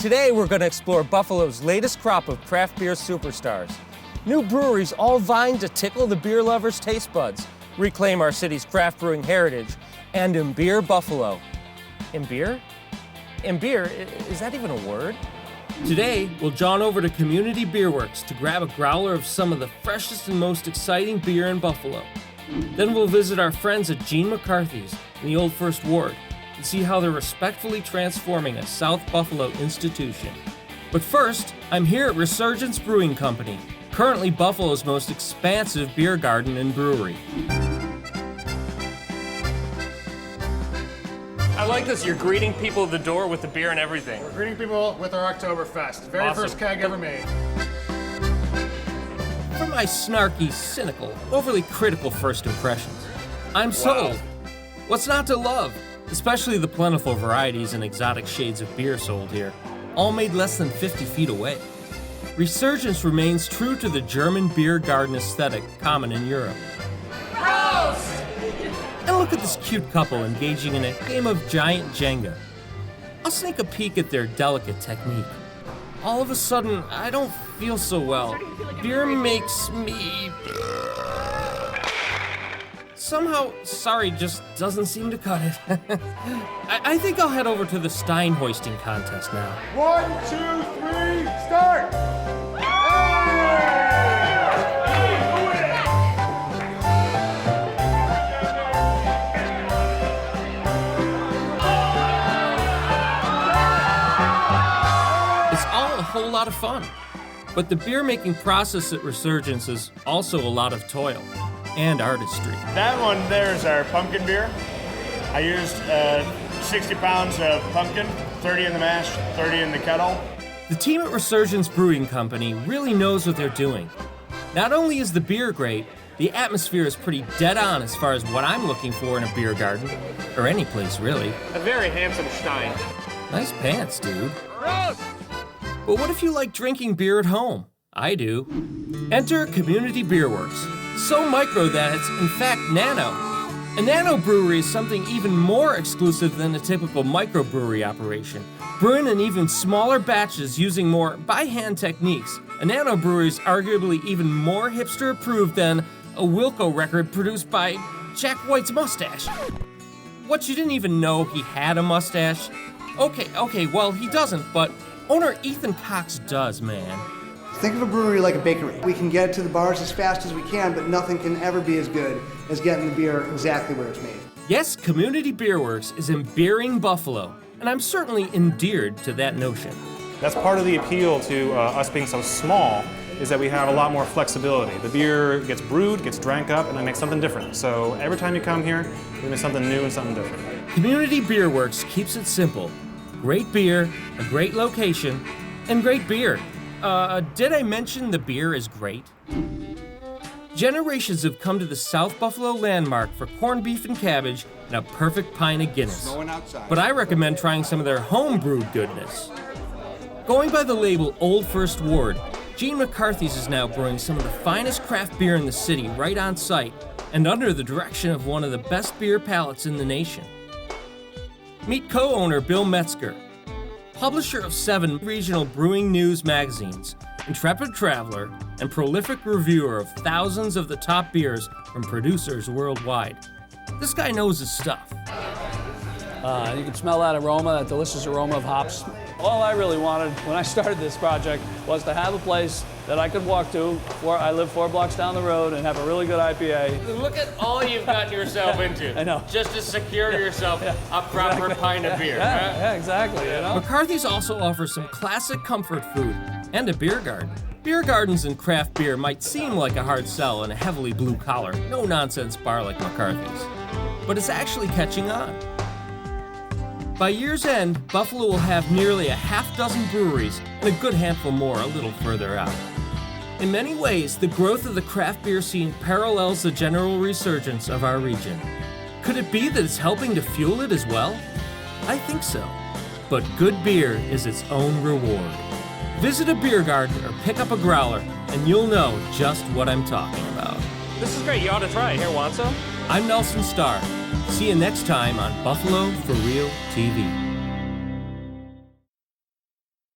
Today, we're going to explore Buffalo's latest crop of craft beer superstars. New breweries all vying to tickle the beer lovers' taste buds, reclaim our city's craft brewing heritage, and imbeer Buffalo. Imbeer? Imbeer? Is that even a word? Today, we'll jawn over to Community Beer Works to grab a growler of some of the freshest and most exciting beer in Buffalo. Then we'll visit our friends at Gene McCarthy's in the Old First Ward and see how they're respectfully transforming a South Buffalo institution. But first, I'm here at Resurgence Brewing Company, currently Buffalo's most expansive beer garden and brewery. I like this. You're greeting people at the door with the beer and everything. We're greeting people with our Oktoberfest. Very Awesome. First keg ever made. For my snarky, cynical, overly critical first impressions, I'm sold. What's not to love? Especially the plentiful varieties and exotic shades of beer sold here, all made less than 50 feet away. Resurgence remains true to the German beer garden aesthetic common in Europe. Prost! And look at this cute couple engaging in a game of giant Jenga. I'll sneak a peek at their delicate technique. All of a sudden, I don't feel so well. Beer makes me... Somehow, sorry just doesn't seem to cut it. I think I'll head over to the Stein hoisting contest now. 1, 2, 3, start! It's all a whole lot of fun. But the beer making process at Resurgence is also a lot of toil and artistry. That one there is our pumpkin beer. I used 60 pounds of pumpkin, 30 in the mash, 30 in the kettle. The team at Resurgence Brewing Company really knows what they're doing. Not only is the beer great, the atmosphere is pretty dead on as far as what I'm looking for in a beer garden, or any place really. A very handsome Stein. Nice pants, dude. Gross! But what if you like drinking beer at home? I do. Enter Community Beer Works. So micro that it's in fact nano. A nano brewery is something even more exclusive than a typical microbrewery operation. Brewing in even smaller batches using more by-hand techniques, a nano brewery is arguably even more hipster approved than a Wilco record produced by Jack White's mustache. What, you didn't even know he had a mustache? Okay, well he doesn't, but owner Ethan Cox does, man. Think of a brewery like a bakery. We can get it to the bars as fast as we can, but nothing can ever be as good as getting the beer exactly where it's made. Yes, Community Beer Works is imbeering Buffalo, and I'm certainly endeared to that notion. That's part of the appeal to us being so small, is that we have a lot more flexibility. The beer gets brewed, gets drank up, and I make something different. So every time you come here, we make something new and something different. Community Beer Works keeps it simple. Great beer, a great location, and great beer. Did I mention the beer is great? Generations have come to the South Buffalo landmark for corned beef and cabbage and a perfect pint of Guinness. But I recommend trying some of their home-brewed goodness. Going by the label Old First Ward, Gene McCarthy's is now brewing some of the finest craft beer in the city right on site and under the direction of one of the best beer palates in the nation. Meet co-owner Bill Metzger, publisher of 7 regional brewing news magazines, intrepid traveler, and prolific reviewer of thousands of the top beers from producers worldwide. This guy knows his stuff. You can smell that aroma, that delicious aroma of hops. All I really wanted when I started this project was to have a place that I could walk to. I live 4 blocks down the road and have a really good IPA. Look at all you've gotten yourself into. I know. Just to secure yourself a proper pint of beer. Yeah, exactly, you know? McCarthy's also offers some classic comfort food and a beer garden. Beer gardens and craft beer might seem like a hard sell in a heavily blue-collar, no-nonsense bar like McCarthy's, but it's actually catching on. By year's end, Buffalo will have nearly a half-dozen breweries and a good handful more a little further out. In many ways, the growth of the craft beer scene parallels the general resurgence of our region. Could it be that it's helping to fuel it as well? I think so. But good beer is its own reward. Visit a beer garden or pick up a growler, and you'll know just what I'm talking about. This is great. You ought to try it. Here, want some? I'm Nelson Starr. See you next time on Buffalo for Real TV.